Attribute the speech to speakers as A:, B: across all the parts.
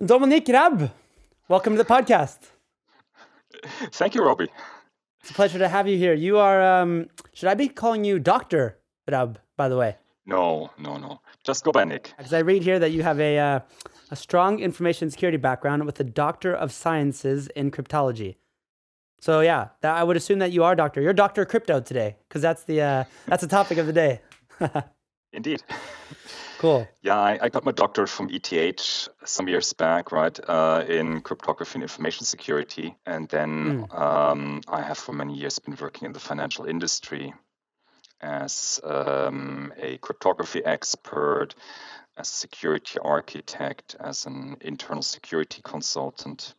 A: Dominik Raub, welcome to the podcast.
B: Thank you, Robby.
A: It's a pleasure to have you here. You are, should I be calling you Dr. Raub, by the way?
B: No. Just go by Nick.
A: Because I read here that you have a strong information security background with a Doctor of Sciences in Cryptology. So yeah, I would assume that you are Doctor. You're Dr. Crypto today, because that's the topic of the day.
B: Indeed.
A: Cool.
B: Yeah, I got my doctorate from ETH some years back, right, in cryptography and information security. And then I have for many years been working in the financial industry as a cryptography expert, as a security architect, as an internal security consultant.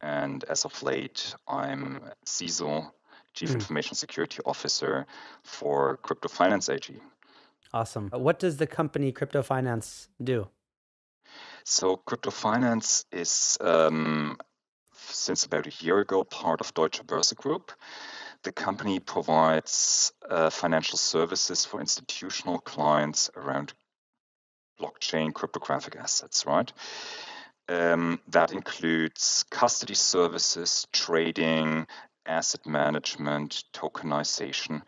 B: And as of late, I'm CISO, Chief Information Security Officer for Crypto Finance AG.
A: Awesome. What does the company Crypto Finance do?
B: So Crypto Finance is, since about a year ago, part of Deutsche Börse Group. The company provides financial services for institutional clients around blockchain cryptographic assets, right? That includes custody services, trading, asset management, tokenization.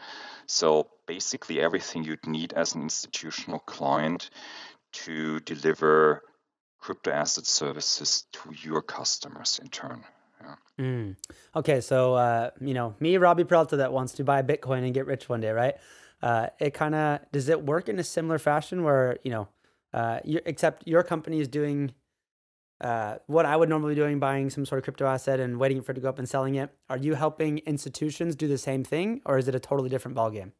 B: So basically everything you'd need as an institutional client to deliver crypto asset services to your customers in turn. Yeah.
A: Okay, so me, Robby Peralta, that wants to buy Bitcoin and get rich one day, right? Does it work in a similar fashion where except your company is doing what I would normally be doing, buying some sort of crypto asset and waiting for it to go up and selling it? Are you helping institutions do the same thing, or is it a totally different ballgame?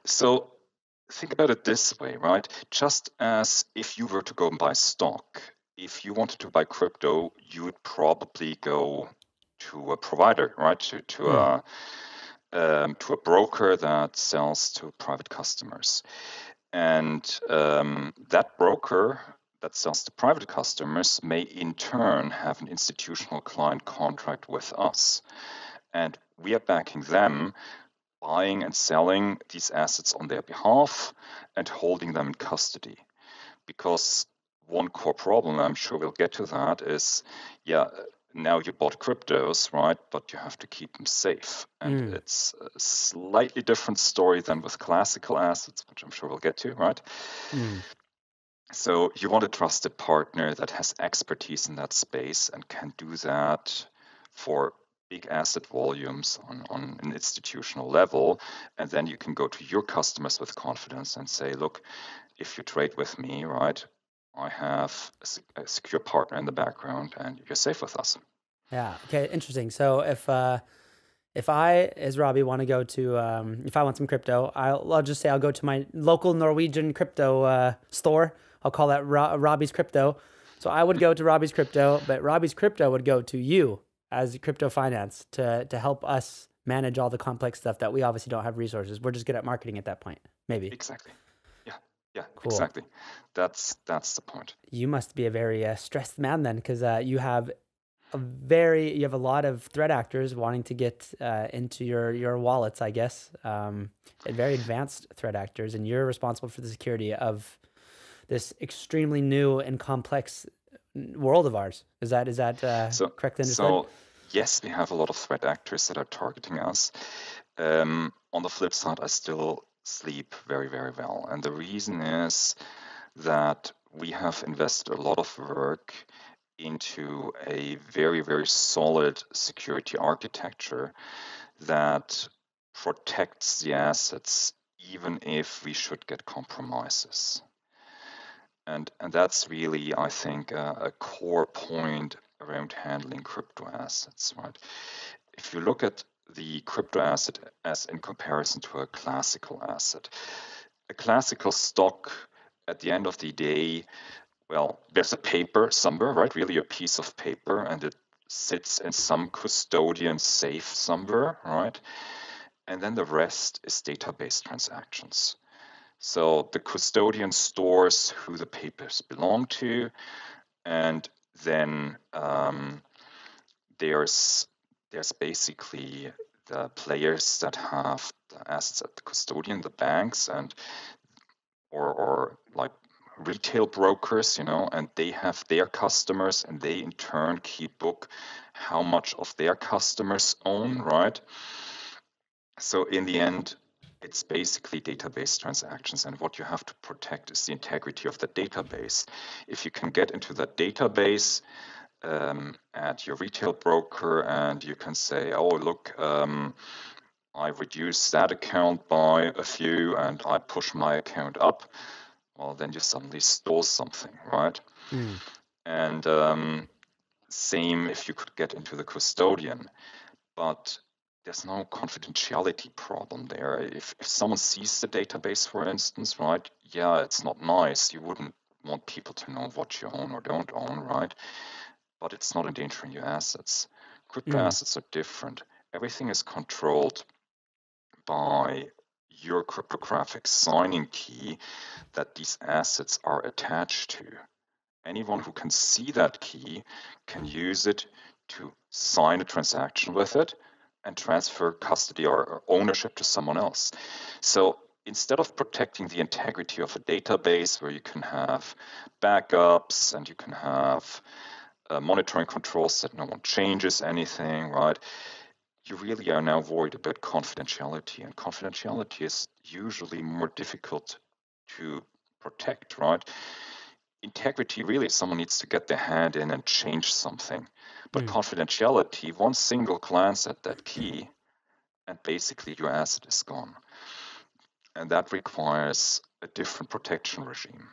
B: So think about it this way, right? Just as if you were to go and buy stock, if you wanted to buy crypto, you would probably go to a provider, right? To a broker that sells to private customers. And that broker that sells to private customers may in turn have an institutional client contract with us. And we are backing them, buying and selling these assets on their behalf and holding them in custody. Because one core problem, I'm sure we'll get to that, is, now you bought cryptos, right? But you have to keep them safe. And it's a slightly different story than with classical assets, which I'm sure we'll get to, right? So you want a trusted partner that has expertise in that space and can do that for big asset volumes on an institutional level. And then you can go to your customers with confidence and say, look, if you trade with me, right, I have a secure partner in the background and you're safe with us.
A: Yeah. Okay. Interesting. So if I, as Robby, want to go to, if I want some crypto, I'll just say I'll go to my local Norwegian crypto store. I'll call that Robby's Crypto. So I would go to Robby's Crypto, but Robby's Crypto would go to you as Crypto Finance to help us manage all the complex stuff that we obviously don't have resources. We're just good at marketing at that point, maybe.
B: Exactly. Yeah,
A: cool.
B: Exactly. That's the point.
A: You must be a very stressed man then, because you have a lot of threat actors wanting to get into your wallets, I guess, and very advanced threat actors, and you're responsible for the security of this extremely new and complex world of ours. Is that correctly understood?
B: So yes, we have a lot of threat actors that are targeting us. On the flip side, I still sleep very, very well, and the reason is that we have invested a lot of work into a very, very solid security architecture that protects the assets even if we should get compromises. And that's really, I think, a core point around handling crypto assets, right? If you look at the crypto asset as in comparison to a classical asset, a classical stock, at the end of the day, well, there's a paper somewhere, right? Really a piece of paper, and it sits in some custodian safe somewhere, right? And then the rest is database transactions. So the custodian stores who the papers belong to, and then there's basically the players that have the assets at the custodian, the banks, and or like retail brokers, and they have their customers, and they in turn keep book how much of their customers own, right? So in the end, it's basically database transactions, and what you have to protect is the integrity of the database. If you can get into that database at your retail broker and you can say, oh, look, I reduce that account by a few and I push my account up, well, then you suddenly stole something, right? And same if you could get into the custodian, but there's no confidentiality problem there. If someone sees the database, for instance, right, yeah, it's not nice. You wouldn't want people to know what you own or don't own, right? But it's not endangering your assets. Crypto assets are different. Everything is controlled by your cryptographic signing key that these assets are attached to. Anyone who can see that key can use it to sign a transaction with it and transfer custody or ownership to someone else. So instead of protecting the integrity of a database where you can have backups and you can have monitoring controls that no one changes anything, right? You really are now worried about confidentiality, and confidentiality is usually more difficult to protect, right? Integrity, really, someone needs to get their hand in and change something. But confidentiality, one single glance at that key, and basically your asset is gone. And that requires a different protection regime.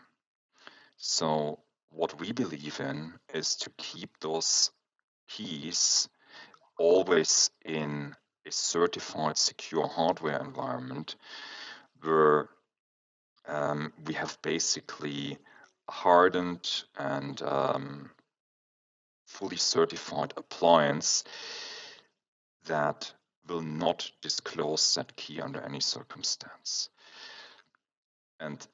B: So what we believe in is to keep those keys always in a certified secure hardware environment where we have basically hardened and fully certified appliance that will not disclose that key under any circumstance. And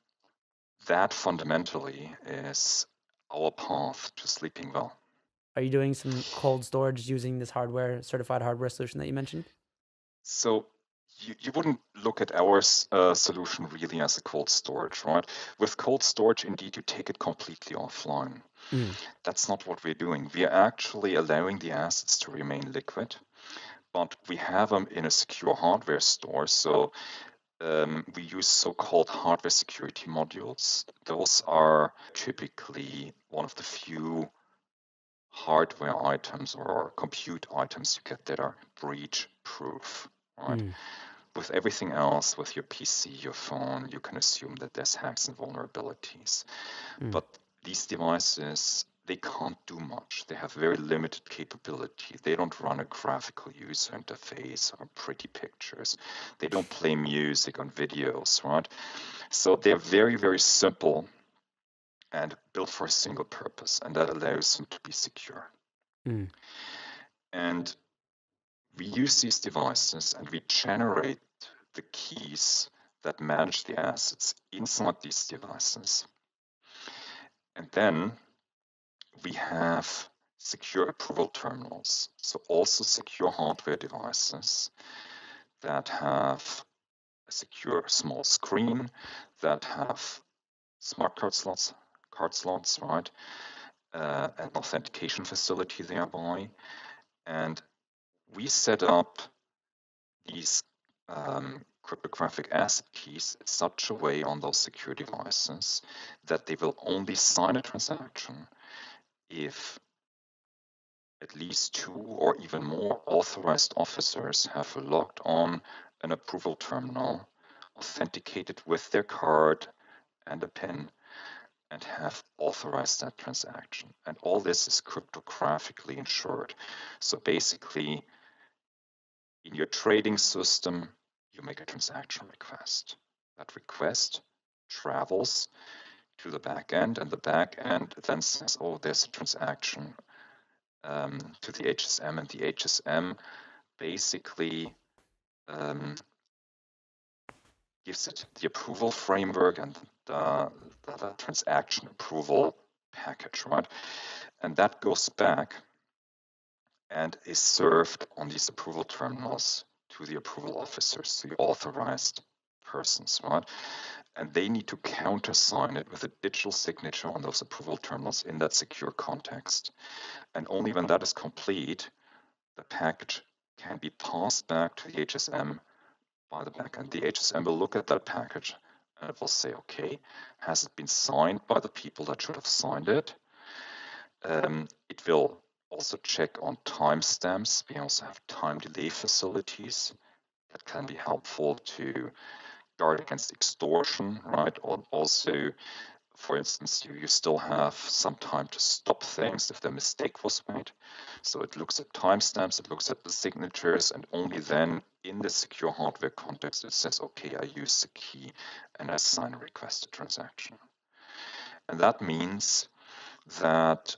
B: that fundamentally is our path to sleeping well.
A: Are you doing some cold storage using this certified hardware solution that you mentioned?
B: So you wouldn't look at our solution really as a cold storage, right? With cold storage, indeed, you take it completely offline. That's not what we're doing. We are actually allowing the assets to remain liquid, but we have them in a secure hardware store. So we use so-called hardware security modules. Those are typically one of the few hardware items or compute items you get that are breach-proof, right? With everything else, with your PC, your phone, you can assume that there's hacks and vulnerabilities. But these devices, they can't do much. They have very limited capability. They don't run a graphical user interface or pretty pictures. They don't play music on videos, right? So they're very, very simple and built for a single purpose, and that allows them to be secure. And we use these devices and we generate the keys that manage the assets inside these devices. And then we have secure approval terminals, so also secure hardware devices that have a secure small screen, that have smart card slots, right, an authentication facility thereby. And we set up these cryptographic asset keys in such a way on those secure devices that they will only sign a transaction if at least 2 or even more authorized officers have logged on an approval terminal, authenticated with their card and a PIN, and have authorized that transaction. And all this is cryptographically ensured. So basically, in your trading system, you make a transaction request. That request travels to the back end, and the back end then says, oh, there's a transaction to the HSM, and the HSM basically gives it the approval framework and the transaction approval package, right? And that goes back and is served on these approval terminals to the approval officers, the authorized persons, right? and they need to countersign it with a digital signature on those approval terminals in that secure context. And only when that is complete, the package can be passed back to the HSM by the backend. The HSM will look at that package and it will say, okay, has it been signed by the people that should have signed it? It will also check on timestamps. We also have time delay facilities that can be helpful to guard against extortion, right? Or also, for instance, you still have some time to stop things if the mistake was made. So it looks at timestamps, it looks at the signatures, and only then in the secure hardware context, it says, okay, I use the key and I sign a requested transaction. And that means that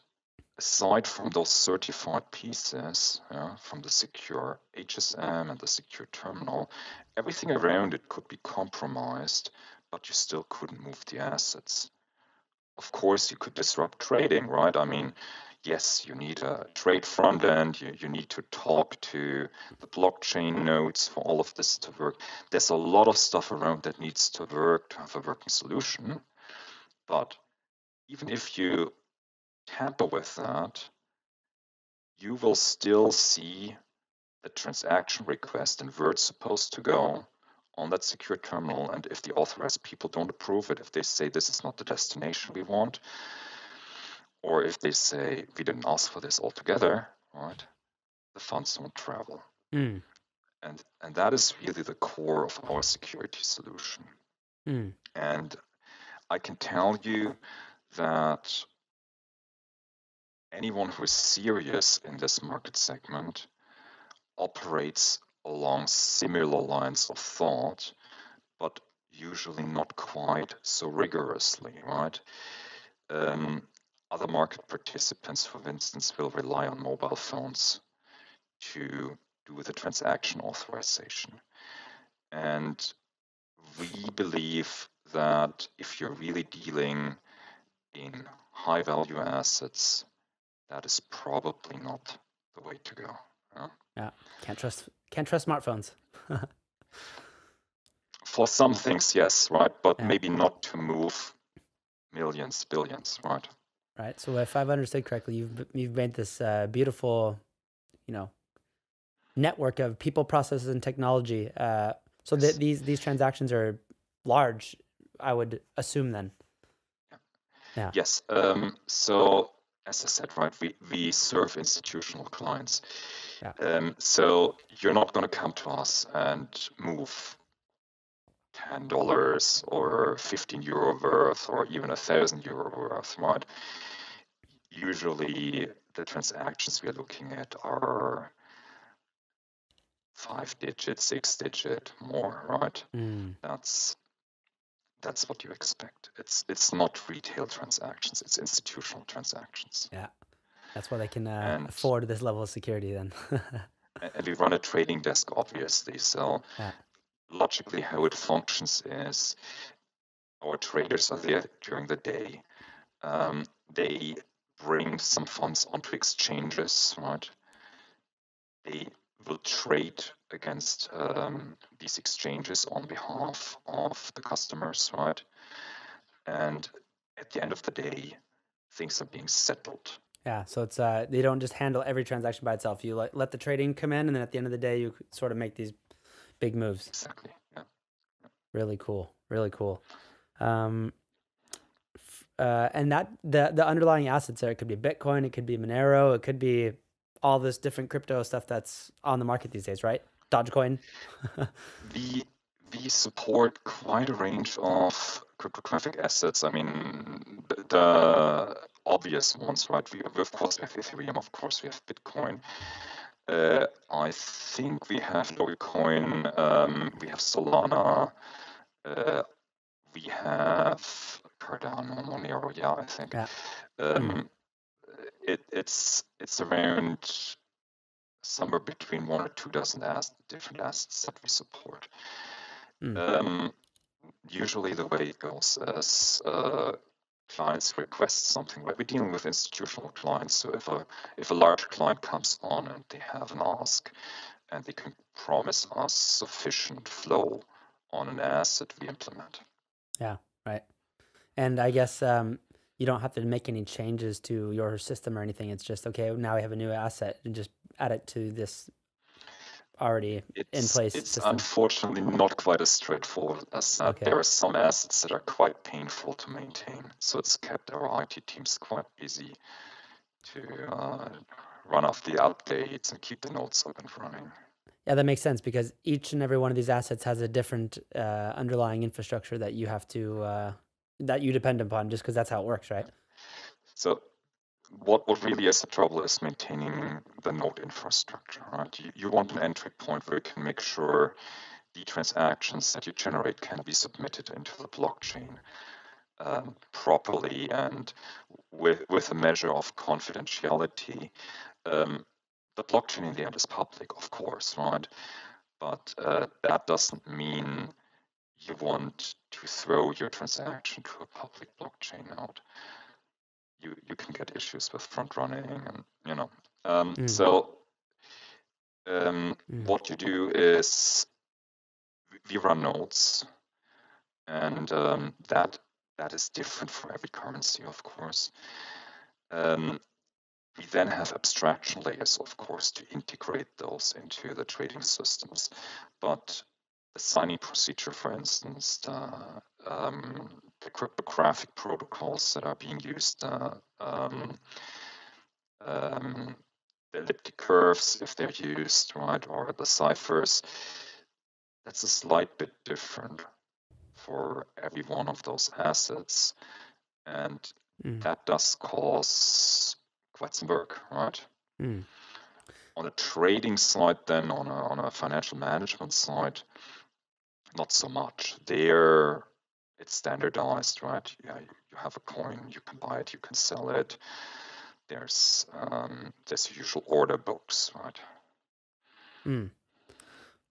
B: aside from those certified pieces, from the secure HSM and the secure terminal, everything around it could be compromised, but you still couldn't move the assets. Of course, you could disrupt trading, right? I mean, yes, you need a trade front end, you need to talk to the blockchain nodes for all of this to work. There's a lot of stuff around that needs to work to have a working solution. But even if you tamper with that, you will still see the transaction request and where it's supposed to go on that secure terminal. And if the authorized people don't approve it, if they say this is not the destination we want, or if they say we didn't ask for this altogether, right, the funds won't travel.
A: Mm.
B: And that is really the core of our security solution.
A: Mm.
B: And I can tell you that anyone who is serious in this market segment operates along similar lines of thought, but usually not quite so rigorously, right? Other market participants, for instance, will rely on mobile phones to do the transaction authorization. And we believe that if you're really dealing in high value assets, that is probably not the way to go.
A: Yeah, can't trust smartphones.
B: For some things, yes, right, but maybe not to move millions, billions, right?
A: Right. So if I've understood correctly, you've made this beautiful, network of people, processes, and technology. So
B: Yes.
A: these transactions are large, I would assume then. Yeah.
B: Yes. So as I said, right, we serve institutional clients.
A: Yeah.
B: So you're not going to come to us and move $10 or 15 euro worth or even €1,000 worth, right? Usually the transactions we're looking at are 5-digit, 6-digit, more, right?
A: Mm.
B: That's what you expect. It's not retail transactions, it's institutional transactions.
A: Yeah. That's why they can afford this level of security then.
B: And we run a trading desk, obviously. So logically how it functions is our traders are there during the day. They bring some funds onto exchanges, right? They will trade against these exchanges on behalf of the customers, right? And at the end of the day, things are being settled.
A: Yeah, so it's they don't just handle every transaction by itself. You let the trading come in, and then at the end of the day, you sort of make these big moves.
B: Exactly. Yeah.
A: Really cool. Really cool. And that the underlying assets there, it could be Bitcoin, it could be Monero, it could be all this different crypto stuff that's on the market these days, right? Dogecoin.
B: We support quite a range of cryptographic assets. I mean, the obvious ones, right? We of course have Ethereum, of course we have Bitcoin. I think we have Dogecoin, we have Solana, we have Cardano, Monero, yeah, I think.
A: Yeah.
B: It's around somewhere between 1 or 2 dozen different assets that we support. Usually the way it goes is clients request something. We're dealing with institutional clients, so if a large client comes on and they have an ask and they can promise us sufficient flow on an asset, we implement.
A: Yeah, right. And I guess you don't have to make any changes to your system or anything. It's just, okay, now we have a new asset and just add it to this already in place
B: It's
A: system.
B: unfortunately not quite as straightforward as that.
A: Okay.
B: There are some assets that are quite painful to maintain, so it's kept our IT teams quite busy to run off the updates and keep the nodes up and running.
A: Yeah, that makes sense because each and every one of these assets has a different underlying infrastructure that you have to that you depend upon, just because that's how it works, right?
B: So what really is the trouble is maintaining the node infrastructure, right? You want an entry point where you can make sure the transactions that you generate can be submitted into the blockchain properly and with a measure of confidentiality. The blockchain in the end is public, of course, right? But that doesn't mean you want to throw your transaction to a public blockchain node. You can get issues with front running and what you do is we run nodes, and that is different for every currency, of course. We then have abstraction layers, of course, to integrate those into the trading systems. But the signing procedure, for instance, the cryptographic protocols that are being used, the elliptic curves, if they're used, right, or the ciphers, that's a slight bit different for every one of those assets. And that does cause quite some work, right? On a trading side, then on a financial management side, not so much. There, it's standardized, right? Yeah, you have a coin, you can buy it, you can sell it. There's usual order books, right?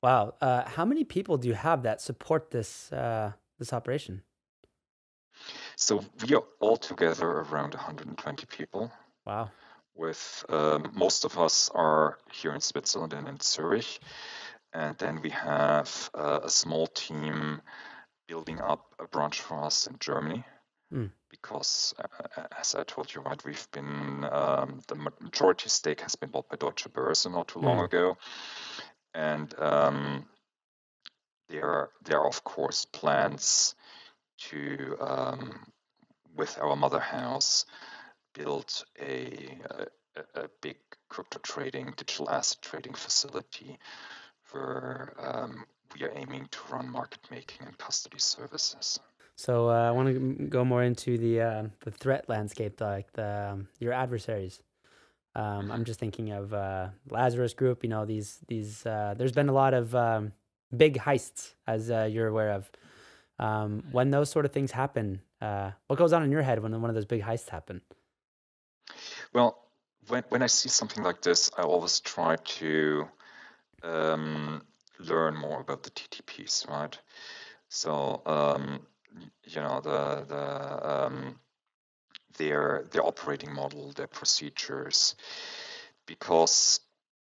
A: Wow. How many people do you have that support this this operation?
B: So we are altogether around 120 people.
A: Wow.
B: With most of us are here in Switzerland and in Zurich. And then we have a small team building up a branch for us in Germany. Because, as I told you, right, we've been the majority stake has been bought by Deutsche Börse not too long ago, and there are of course plans to, with our mother house, build a big crypto trading, digital asset trading facility where we are aiming to run market making and custody services.
A: So I want to go more into the threat landscape, like your adversaries. I'm just thinking of Lazarus Group. You know, these there's been a lot of big heists, as you're aware of. When those sort of things happen, what goes on in your head when one of those big heists happen?
B: Well, when I see something like this, I always try to learn more about the TTPs, right? So you know their operating model, their procedures, because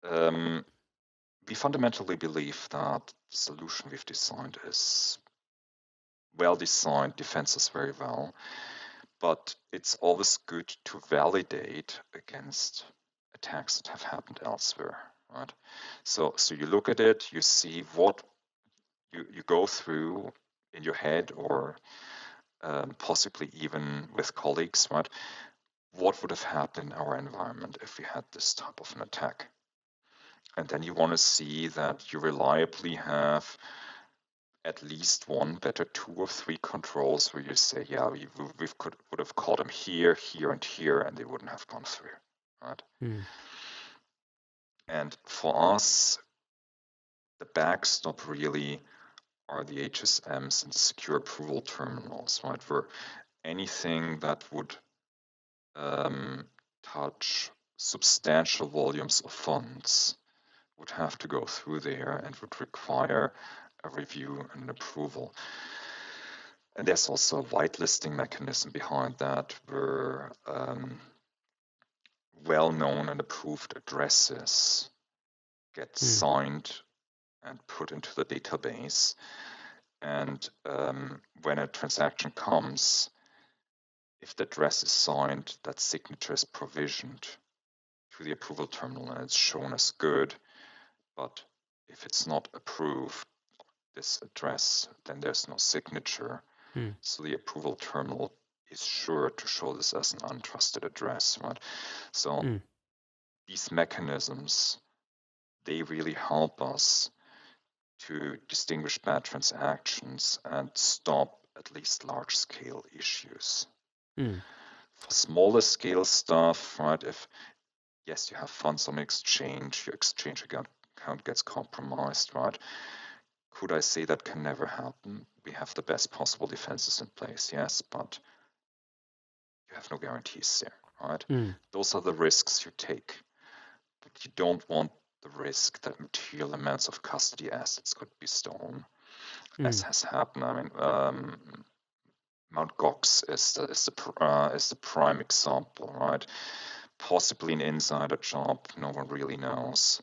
B: we fundamentally believe that the solution we've designed is well designed, defends us very well, but it's always good to validate against attacks that have happened elsewhere, right? So you look at it, you see what you go through in your head, or possibly even with colleagues, right? What would have happened in our environment if we had this type of an attack? And then you want to see that you reliably have at least one, better 2 or 3 controls where you say, yeah, we would have caught them here, here, and here, and they wouldn't have gone through, right? And for us, the backstop really are the HSMs and secure approval terminals, right? Where anything that would touch substantial volumes of funds would have to go through there and would require a review and an approval. And there's also a whitelisting mechanism behind that, where well-known and approved addresses get signed and put into the database. And when a transaction comes, if the address is signed, that signature is provisioned to the approval terminal and it's shown as good. But if it's not approved, this address, then there's no signature. So the approval terminal is sure to show this as an untrusted address, right? So these mechanisms, they really help us to distinguish bad transactions and stop at least large-scale issues. For smaller scale stuff, right, if, yes, you have funds on exchange, your exchange account gets compromised, right? Could I say that can never happen? We have the best possible defenses in place, yes, but you have no guarantees there, right? Those are the risks you take, but you don't want the risk that material amounts of custody assets could be stolen, as has happened. I mean, Mt. Gox is the prime example, right? Possibly an insider job, no one really knows,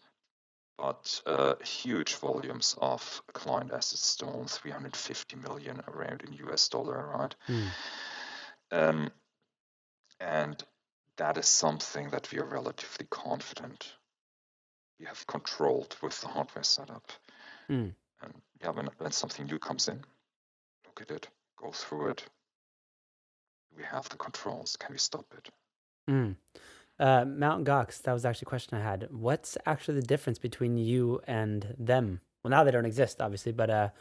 B: but huge volumes of client assets stolen, 350 million around in US dollar, right? And that is something that we are relatively confident we have controlled with the hardware setup. And yeah, when something new comes in, look at it, go through it. We have the controls. Can we stop it?
A: Mount Gox, that was actually a question I had. What's actually the difference between you and them? Well, now they don't exist, obviously, but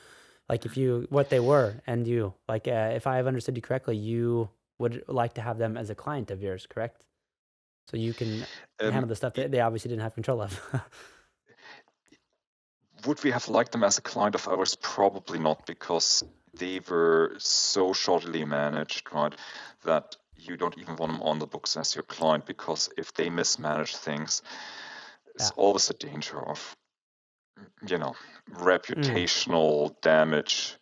A: like what they were and you, like if I have understood you correctly, you would like to have them as a client of yours, correct? So you can handle the stuff that they obviously didn't have control of.
B: Would we have liked them as a client of ours? Probably not, because they were so shoddily managed, right, that you don't even want them on the books as your client, because if they mismanage things, it's always a danger of, reputational damage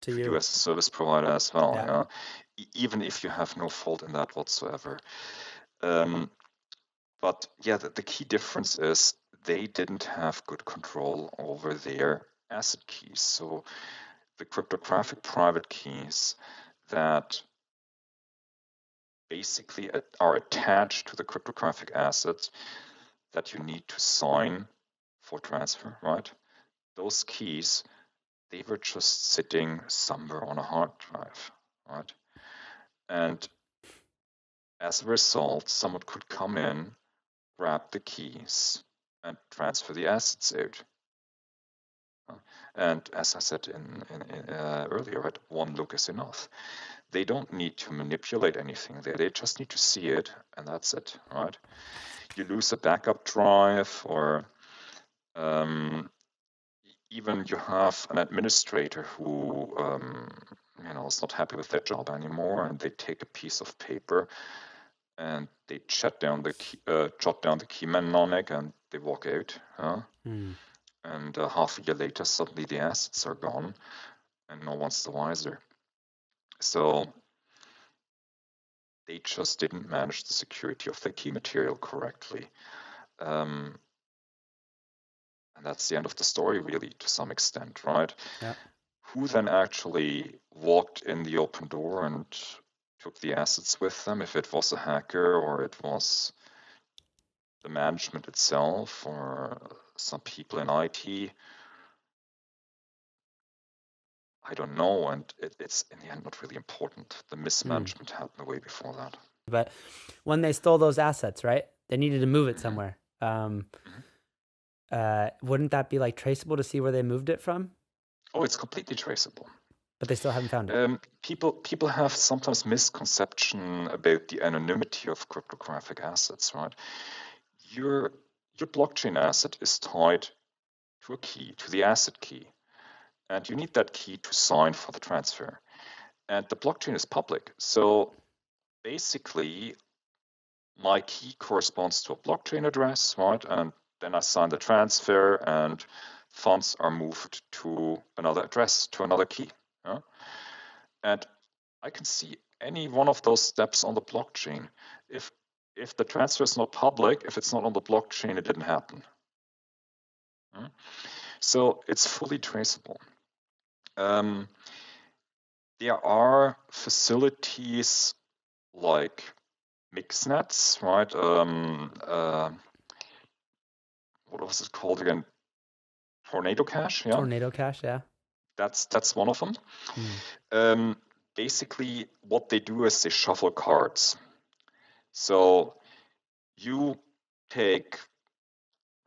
B: to you as a service provider as well. Even if you have no fault in that whatsoever. But yeah, the key difference is they didn't have good control over their asset keys. So the cryptographic private keys that basically are attached to the cryptographic assets that you need to sign for transfer, right? Those keys, they were just sitting somewhere on a hard drive, right? And as a result, someone could come in, grab the keys, and transfer the assets out. And as I said earlier, right, one look is enough. They don't need to manipulate anything there. They just need to see it, and that's it, right? You lose a backup drive, or even you have an administrator who is not happy with their job anymore, and they take a piece of paper and they jot down the key mnemonic, and they walk out. And half a year later, suddenly the assets are gone, and no one's the wiser. So they just didn't manage the security of the key material correctly. And that's the end of the story, really, to some extent, right?
A: Yeah.
B: Who then actually walked in the open door and took the assets with them, if it was a hacker or it was the management itself or some people in IT, I don't know, and it's in the end not really important. The mismanagement happened way before that.
A: But when they stole those assets, right, they needed to move it somewhere. Wouldn't that be like traceable to see where they moved it from?
B: Oh, it's completely traceable.
A: But they still haven't found it.
B: People have sometimes misconception about the anonymity of cryptographic assets, right? Your blockchain asset is tied to a key, to the asset key. And you need that key to sign for the transfer. And the blockchain is public. So basically, my key corresponds to a blockchain address, right? And then I sign the transfer and funds are moved to another address, to another key. And I can see any one of those steps on the blockchain. If the transfer is not public, if it's not on the blockchain, it didn't happen. So it's fully traceable. There are facilities like mixnets, right? What was it called again? Tornado Cache, yeah.
A: Tornado Cache, yeah.
B: That's one of them. Basically, what they do is they shuffle cards. So you take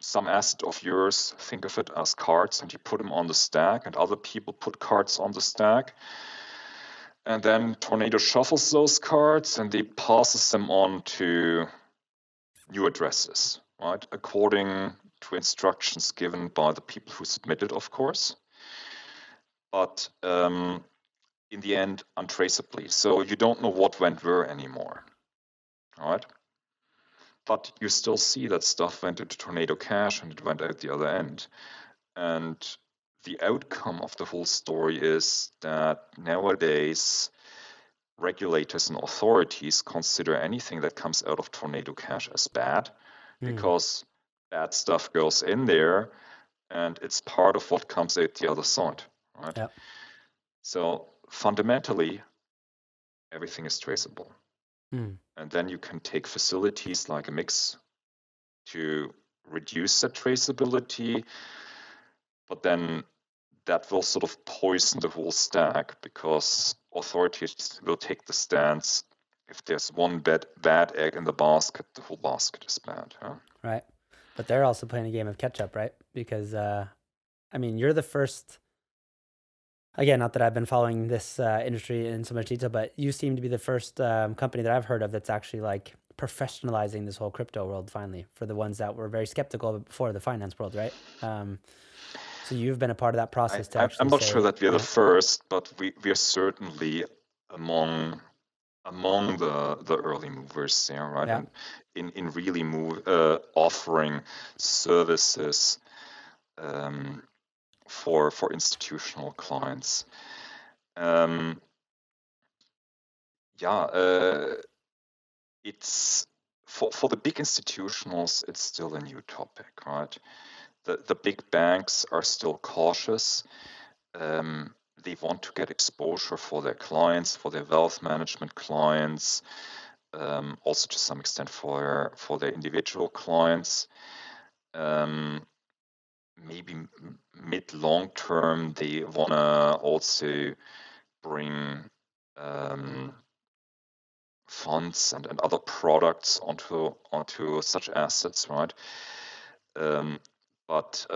B: some asset of yours, think of it as cards, and you put them on the stack, and other people put cards on the stack. And then Tornado shuffles those cards and they passes them on to new addresses, right? According to instructions given by the people who submitted, of course. But in the end, untraceably. So you don't know what went where anymore, all right? But you still see that stuff went into Tornado Cache and it went out the other end. And the outcome of the whole story is that nowadays regulators and authorities consider anything that comes out of Tornado Cache as bad because bad stuff goes in there and it's part of what comes out the other side, right?
A: Yep.
B: So fundamentally, everything is traceable. And then you can take facilities like a mix to reduce that traceability, but then that will sort of poison the whole stack because authorities will take the stance if there's one bad egg in the basket, the whole basket is bad. Huh?
A: Right. But they're also playing a game of catch up, right? Because, I mean, you're the first, again, not that I've been following this industry in so much detail, but you seem to be the first company that I've heard of that's actually like professionalizing this whole crypto world finally, for the ones that were very skeptical before, the finance world, right? So you've been a part of that process to actually
B: I'm not sure that we're the first, but we're certainly among the early movers there, right?
A: Yeah.
B: And in really offering services for institutional clients. It's for the big institutionals, it's still a new topic, right? The big banks are still cautious. They want to get exposure for their clients, for their wealth management clients, also to some extent for their individual clients. Maybe mid-long term, they want to also bring funds and other products onto such assets, right? But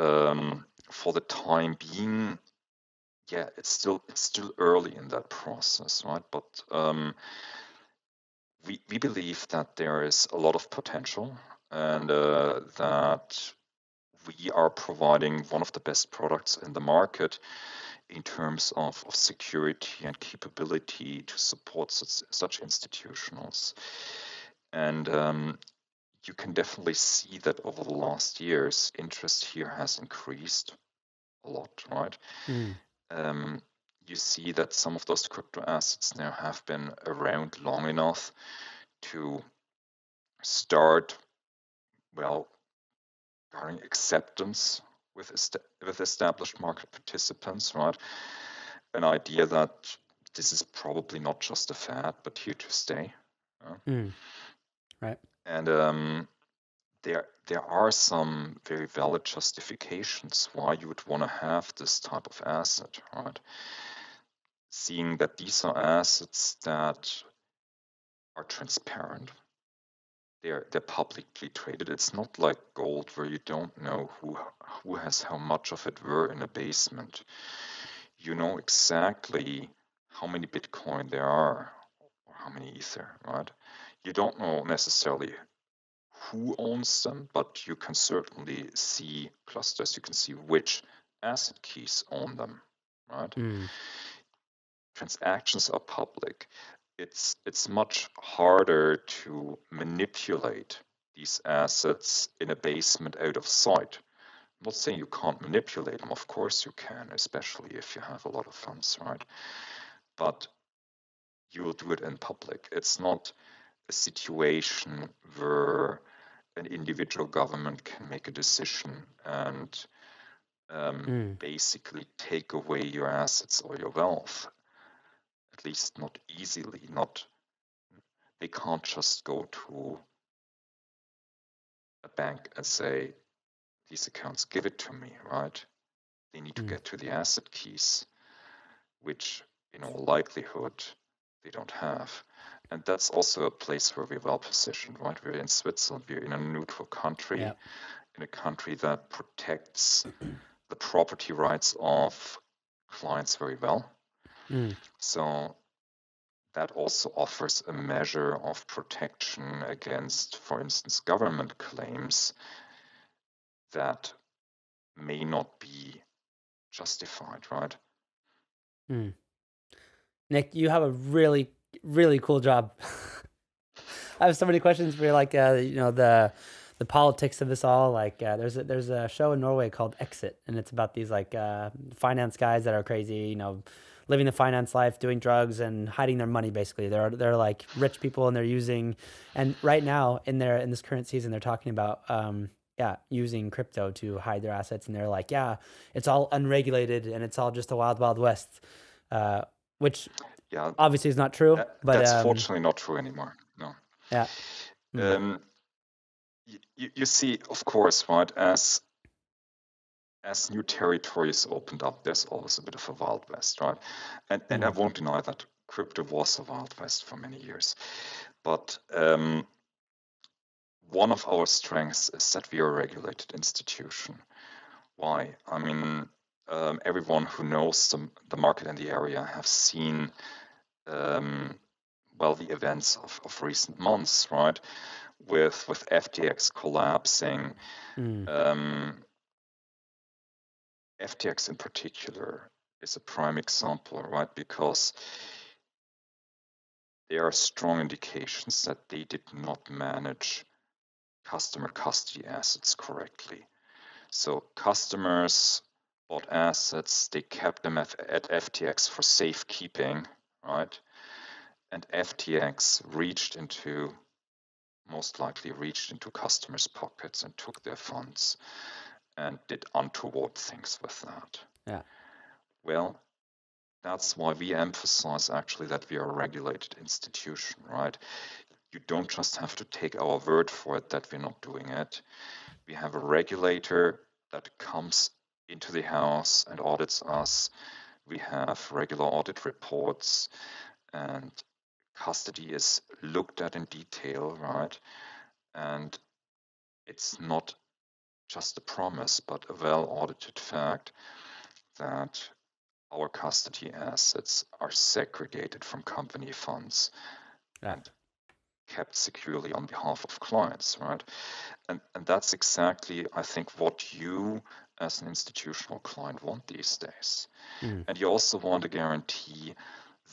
B: for the time being, yeah, it's still early in that process, right? But we believe that there is a lot of potential and that we are providing one of the best products in the market in terms of security and capability to support such institutionals. And you can definitely see that over the last years, interest here has increased a lot, right? You see that some of those crypto assets now have been around long enough to start, well, garnering acceptance with established market participants, right? An idea that this is probably not just a fad, but here to stay.
A: Right.
B: And there are some very valid justifications why you would want to have this type of asset, right? Seeing that these are assets that are transparent. They're publicly traded. It's not like gold where you don't know who has how much of it were in a basement. You know exactly how many Bitcoin there are or how many Ether, right? You don't know necessarily who owns them, but you can certainly see clusters. You can see which asset keys own them, right? Transactions are public. It's much harder to manipulate these assets in a basement out of sight. I'm not saying you can't manipulate them. Of course you can, especially if you have a lot of funds, right? But you will do it in public. It's not a situation where an individual government can make a decision and basically take away your assets or your wealth. At least not easily. They can't just go to a bank and say, these accounts, give it to me, right? They need to get to the asset keys, which in all likelihood they don't have. And that's also a place where we're well positioned, right? We're in Switzerland, we're in a neutral country, in a country that protects the property rights of clients very well. So that also offers a measure of protection against, for instance, government claims that may not be justified, right?
A: Nick, you have a really, really cool job. I have so many questions for you, like the politics of this all. Like there's a show in Norway called Exit, and it's about these like finance guys that are crazy, living the finance life, doing drugs and hiding their money. Basically, they're like rich people, and they're using. And right now in this current season, they're talking about using crypto to hide their assets, and they're like, it's all unregulated and it's all just a wild, wild west, which obviously is not true. But
B: that's fortunately not true anymore. No.
A: Yeah.
B: You see, of course, right, as new territories opened up, there's always a bit of a Wild West, right? And I won't deny that crypto was a Wild West for many years. But one of our strengths is that we are a regulated institution. Why? I mean, everyone who knows the market in the area have seen, the events of recent months, right? With FTX collapsing. FTX in particular is a prime example, right? Because there are strong indications that they did not manage customer custody assets correctly. So customers bought assets, they kept them at FTX for safekeeping, right? And FTX most likely reached into customers' pockets and took their funds and did untoward things with that.
A: Yeah.
B: Well, that's why we emphasize actually that we are a regulated institution, right? You don't just have to take our word for it that we're not doing it. We have a regulator that comes into the house and audits us. We have regular audit reports, and custody is looked at in detail, right? And it's not just a promise, but a well-audited fact that our custody assets are segregated from company funds and kept securely on behalf of clients, right? And that's exactly, I think, what you as an institutional client want these days. And you also want a guarantee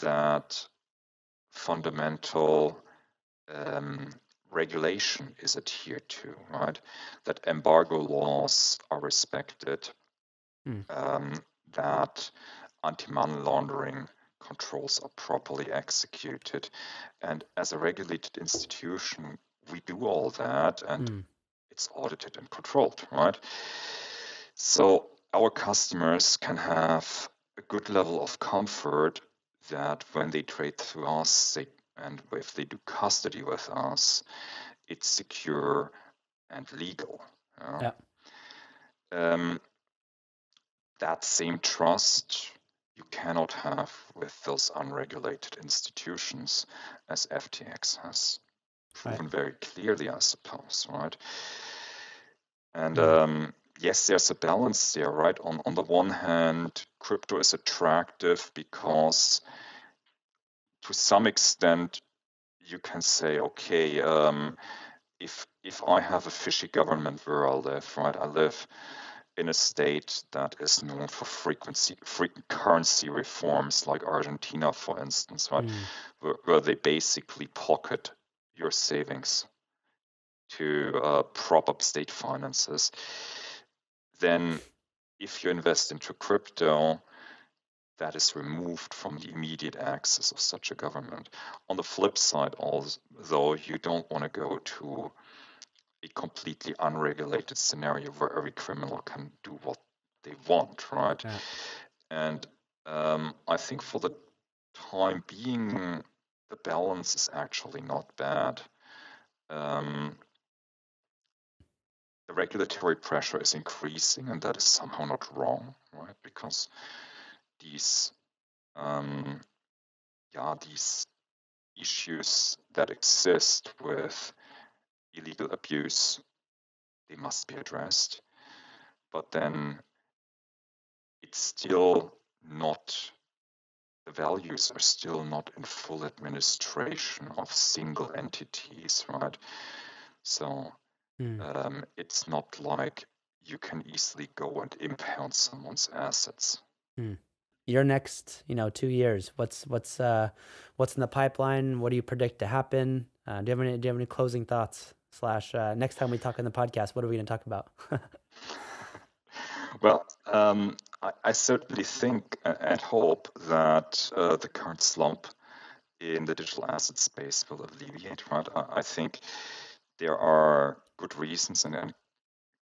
B: that fundamental regulation is adhered to, right? That embargo laws are respected, that anti-money laundering controls are properly executed. And as a regulated institution, we do all that, and it's audited and controlled, right? So our customers can have a good level of comfort that when they trade through us, and if they do custody with us, it's secure and legal. That same trust you cannot have with those unregulated institutions, as FTX has proven very clearly, I suppose, right? And yes, there's a balance there, right? On the one hand, crypto is attractive because to some extent you can say, okay, if I have a fishy government where I live, right? I live in a state that is known for frequent currency reforms, like Argentina, for instance, right? Where they basically pocket your savings to prop up state finances. Then if you invest into crypto, that is removed from the immediate access of such a government. On the flip side, although you don't want to go to a completely unregulated scenario where every criminal can do they want, right?
A: Yeah.
B: And I think for the time being, the balance is actually not bad. The regulatory pressure is increasing, and that is somehow not wrong, right? Because these these issues that exist with illegal abuse, they must be addressed. But then it's still not, the values are still not in full administration of single entities, right? So it's not like you can easily go and impound someone's assets.
A: Your next, 2 years, what's in the pipeline? What do you predict to happen? Do you have any closing thoughts? / next time we talk on the podcast, what are we going to talk about?
B: Well, I certainly think and hope that the current slump in the digital asset space will alleviate, right? I think there are good reasons and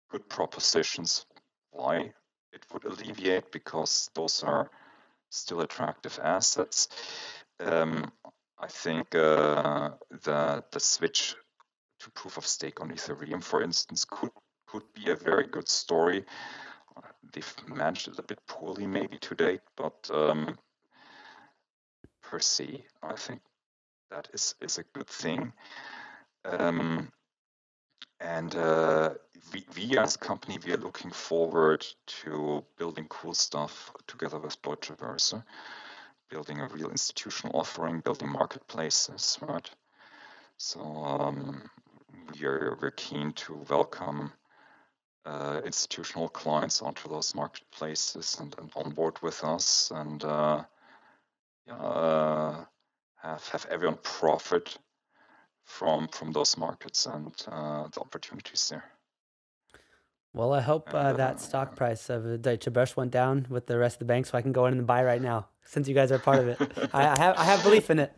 B: good propositions why it would alleviate, because those are still attractive assets. I think the switch to proof of stake on Ethereum, for instance, could be a very good story. They've managed it a bit poorly maybe to date, but per se, I think that is a good thing. And we as a company, we are looking forward to building cool stuff together with Deutsche Börse, building a real institutional offering, building marketplaces, right? So we're keen to welcome institutional clients onto those marketplaces and onboard with us, and have everyone profit from those markets and the opportunities there.
A: Well, I hope that stock price of Deutsche Börse went down with the rest of the bank, so I can go in and buy right now, since you guys are part of it. I have belief in it.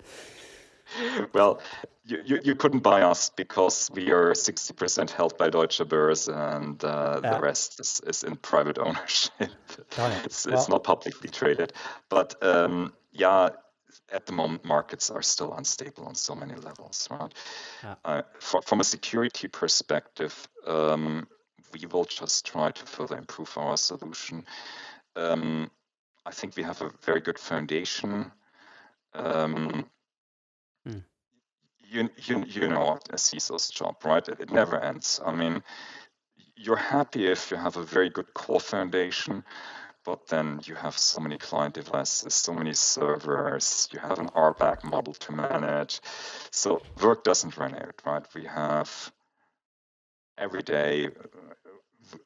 B: Well, you couldn't buy us because we are 60% held by Deutsche Börse, and the rest is in private ownership. It's not publicly traded. But at the moment, markets are still unstable on so many levels, right? From a security perspective, we will just try to further improve our solution. I think we have a very good foundation. You know a CISO's job, right? It never ends. I mean, you're happy if you have a very good core foundation, but then you have so many client devices, so many servers, you have an RBAC model to manage. So work doesn't run out, right? We have every day,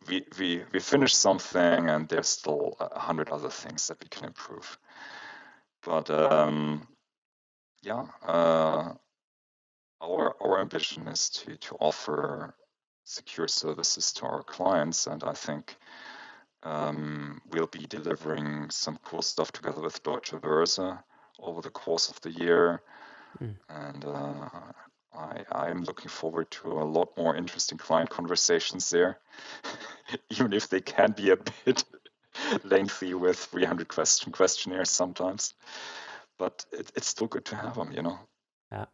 B: we finish something and there's still 100 other things that we can improve. But our ambition is to offer secure services to our clients, and I think we'll be delivering some cool stuff together with Deutsche Börse over the course of the year. And I'm looking forward to a lot more interesting client conversations there, even if they can be a bit lengthy with 300 questionnaires sometimes. But it's still good to have them,
A: Yeah.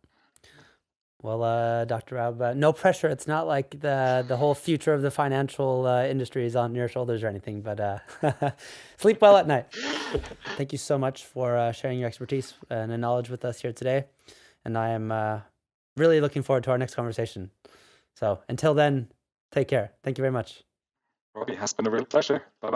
A: Well, Dr. Raub, no pressure. It's not like the whole future of the financial industry is on your shoulders or anything, but sleep well at night. Thank you so much for sharing your expertise and knowledge with us here today. And I am really looking forward to our next conversation. So until then, take care. Thank you very much.
B: Robby, it has been a real pleasure. Bye-bye.